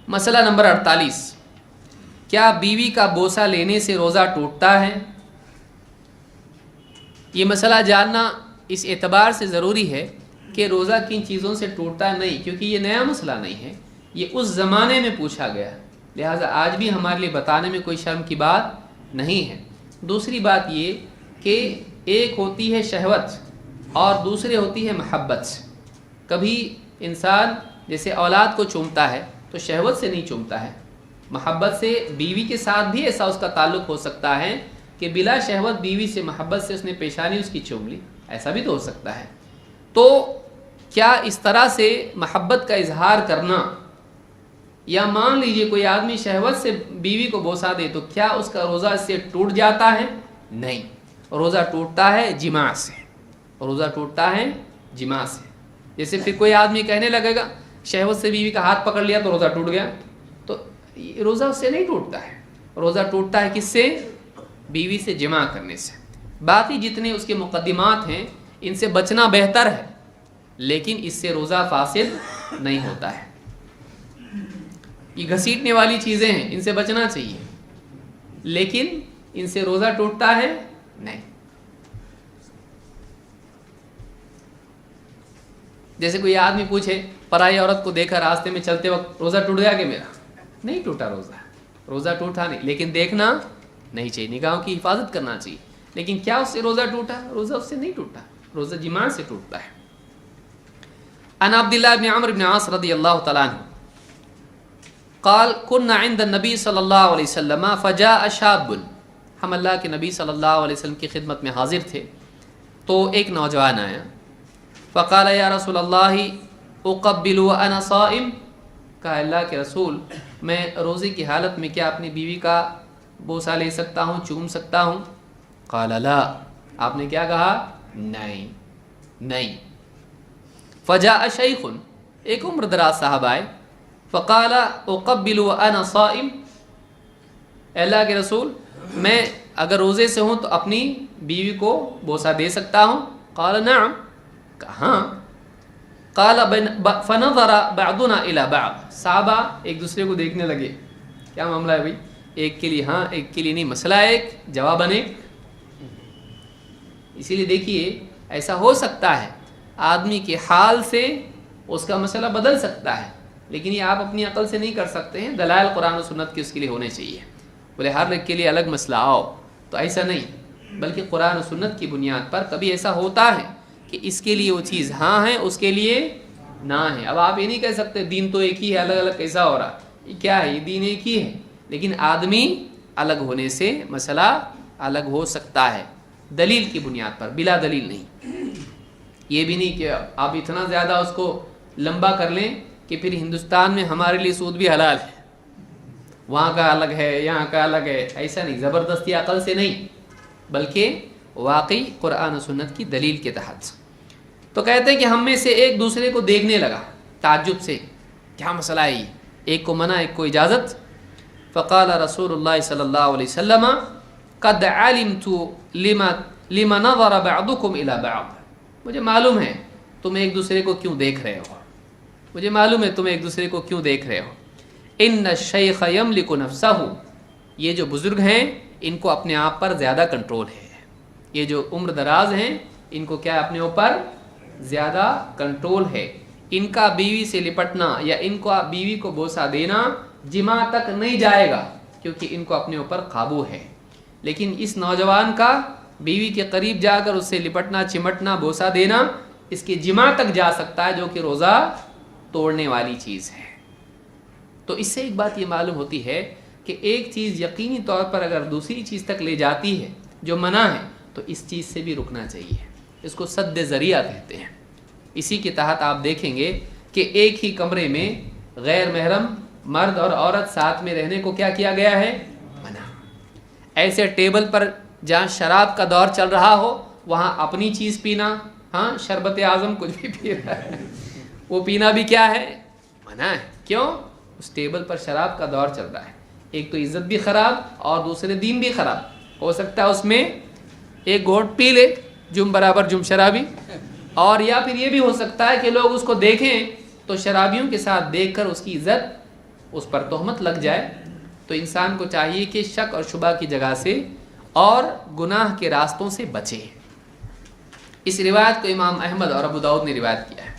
مسئلہ نمبر 48، کیا بیوی کا بوسہ لینے سے روزہ ٹوٹتا ہے؟ یہ مسئلہ جاننا اس اعتبار سے ضروری ہے کہ روزہ کن چیزوں سے ٹوٹتا نہیں، کیونکہ یہ نیا مسئلہ نہیں ہے، یہ اس زمانے میں پوچھا گیا، لہٰذا آج بھی ہمارے لیے بتانے میں کوئی شرم کی بات نہیں ہے۔ دوسری بات یہ کہ ایک ہوتی ہے شہوت اور دوسری ہوتی ہے محبت۔ کبھی انسان جیسے اولاد کو چومتا ہے تو شہوت سے نہیں چومتا ہے، محبت سے۔ بیوی کے ساتھ بھی ایسا اس کا تعلق ہو سکتا ہے کہ بلا شہوت بیوی سے محبت سے اس نے پیشانی اس کی چوم لی، ایسا بھی تو ہو سکتا ہے۔ تو کیا اس طرح سے محبت کا اظہار کرنا، یا مان لیجئے کوئی آدمی شہوت سے بیوی کو بوسہ دے تو کیا اس کا روزہ اس سے ٹوٹ جاتا ہے؟ نہیں، روزہ ٹوٹتا ہے جماع سے، روزہ ٹوٹتا ہے جماع سے۔ جیسے پھر کوئی آدمی کہنے لگے گا شہوت سے بیوی کا ہاتھ پکڑ لیا تو روزہ ٹوٹ گیا، تو روزہ اس سے نہیں ٹوٹتا ہے۔ روزہ ٹوٹتا ہے کس سے؟ بیوی سے جماع کرنے سے۔ باقی جتنے اس کے مقدمات ہیں ان سے بچنا بہتر ہے، لیکن اس سے روزہ فاسد نہیں ہوتا ہے۔ یہ گھسیٹنے والی چیزیں ہیں، ان سے بچنا چاہیے، لیکن ان سے روزہ ٹوٹتا ہے نہیں۔ جیسے کوئی آدمی پوچھے پرائی عورت کو دیکھا راستے میں چلتے وقت روزہ ٹوٹ گیا کہ میرا؟ نہیں ٹوٹا روزہ ٹوٹا نہیں، لیکن دیکھنا نہیں چاہیے، نگاہوں کی حفاظت کرنا چاہیے۔ لیکن کیا اس سے روزہ ٹوٹا؟ روزہ اس سے نہیں ٹوٹا، روزہ جماع سے ٹوٹتا ہے۔ عن عبداللہ بن عمرو بن عاص رضی اللہ تعالیٰ عنہ قال كنا عند النبی صلی اللہ علیہ وسلم فجاء شاب، ہم اللہ کے نبی صلی اللہ علیہ وسلم کی خدمت میں حاضر تھے تو ایک نوجوان آیا، فقال یا رسول اللہ اقبل وانا صائم، کہا اللہ کے رسول میں روزے کی حالت میں کیا اپنی بیوی کا بوسہ لے سکتا ہوں، چوم سکتا ہوں؟ قال لا، آپ نے کیا کہا؟ نہیں۔ فجاء شیخ، ایک عمر دراز صاحب آئے، فقال اقبل وانا صائم، اللہ کے رسول میں اگر روزے سے ہوں تو اپنی بیوی کو بوسہ دے سکتا ہوں؟ قال نعم، کہاں؟ قال فنظر بعضنا الى بعض، صحابہ ایک دوسرے کو دیکھنے لگے، کیا معاملہ ہے بھائی؟ ایک کے لیے ہاں، ایک کے لیے نہیں، مسئلہ ایک جواباً ایک۔ اسی لیے دیکھیے ایسا ہو سکتا ہے آدمی کے حال سے اس کا مسئلہ بدل سکتا ہے، لیکن یہ آپ اپنی عقل سے نہیں کر سکتے ہیں، دلائل قرآن و سنت کے اس کے لیے ہونے چاہیے۔ بولے ہر ایک کے لیے الگ مسئلہ آؤ، تو ایسا نہیں، بلکہ قرآن و سنت کی بنیاد پر کبھی ایسا ہوتا ہے کہ اس کے لیے وہ چیز ہاں ہے، اس کے لیے نہ ہے۔ اب آپ یہ نہیں کہہ سکتے دین تو ایک ہی ہے، الگ الگ کیسا ہو رہا؟ یہ کیا ہے؟ یہ دین ایک ہی ہے، لیکن آدمی الگ ہونے سے مسئلہ الگ ہو سکتا ہے، دلیل کی بنیاد پر، بلا دلیل نہیں۔ یہ بھی نہیں کہ آپ اتنا زیادہ اس کو لمبا کر لیں کہ پھر ہندوستان میں ہمارے لیے سود بھی حلال ہے، وہاں کا الگ ہے، یہاں کا الگ ہے، ایسا نہیں، زبردستی عقل سے نہیں، بلکہ واقعی قرآن و سنت کی دلیل کے تحت۔ تو کہتے ہیں کہ ہم میں سے ایک دوسرے کو دیکھنے لگا تعجب سے، کیا مسئلہ ہے یہ؟ ایک کو منع ایک کو اجازت۔ فقال رسول اللہ صلی اللہ علیہ وسلم قد علمت لما نظر بعضكم الى بعض، مجھے معلوم ہے تم ایک دوسرے کو کیوں دیکھ رہے ہو، مجھے معلوم ہے تم ایک دوسرے کو کیوں دیکھ رہے ہو۔ ان الشیخ یملک نفسہ، یہ جو بزرگ ہیں ان کو اپنے آپ پر زیادہ کنٹرول ہے، یہ جو عمر دراز ہیں ان کو کیا اپنے اوپر زیادہ کنٹرول ہے، ان کا بیوی سے لپٹنا یا ان کو بیوی کو بوسہ دینا جماع تک نہیں جائے گا، کیونکہ ان کو اپنے اوپر قابو ہے۔ لیکن اس نوجوان کا بیوی کے قریب جا کر اس سے لپٹنا، چمٹنا، بوسہ دینا اس کے جماع تک جا سکتا ہے، جو کہ روزہ توڑنے والی چیز ہے۔ تو اس سے ایک بات یہ معلوم ہوتی ہے کہ ایک چیز یقینی طور پر اگر دوسری چیز تک لے جاتی ہے جو منع ہے تو اس چیز سے بھی رکنا چاہیے، اس کو سد ذریعہ کہتے ہیں۔ اسی کے تحت آپ دیکھیں گے کہ ایک ہی کمرے میں غیر محرم مرد اور عورت ساتھ میں رہنے کو کیا کیا گیا ہے؟ منع۔ ایسے ٹیبل پر جہاں شراب کا دور چل رہا ہو وہاں اپنی چیز پینا، ہاں شربت اعظم کچھ بھی پی رہا ہے، وہ پینا بھی کیا ہے؟ منع ہے۔ کیوں؟ اس ٹیبل پر شراب کا دور چل رہا ہے، ایک تو عزت بھی خراب اور دوسرے دین بھی خراب، ہو سکتا ہے اس میں ایک گھونٹ پی لے جم برابر جم شرابی، اور یا پھر یہ بھی ہو سکتا ہے کہ لوگ اس کو دیکھیں تو شرابیوں کے ساتھ دیکھ کر اس کی عزت اس پر تہمت لگ جائے تو انسان کو چاہیے کہ شک اور شبہ کی جگہ سے اور گناہ کے راستوں سے بچے۔ اس روایت کو امام احمد اور ابو داؤد نے روایت کیا ہے۔